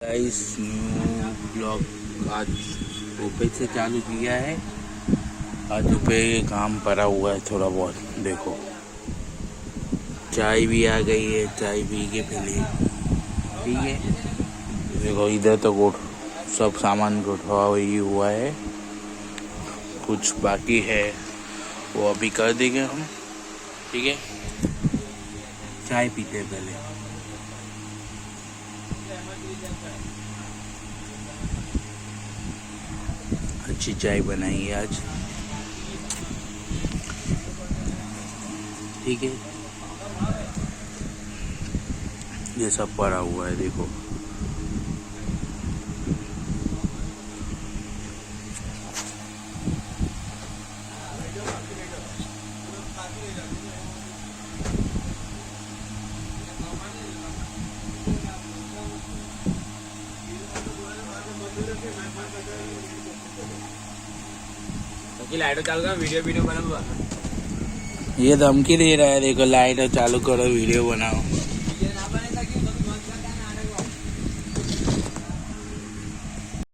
Guys new blog आज ऊपर से चालू किया है। आज ऊपर काम पड़ा हुआ है थोड़ा बहुत। देखो चाय भी आ गई है, चाय पी के पहले ठीक है। देखो इधर तो सब सामान उठवा ही हुआ है, कुछ बाकी है वो अभी कर देंगे हम। ठीक है, चाय पीते हैं पहले। अच्छी चाय बनाई है आज, ठीक है। ये सब पड़ा हुआ है देखो। लाइट चालू कर, वीडियो बनाऊंगा। ये धमकी दे रहा है, देखो लाइट चालू करो वीडियो बनाओ।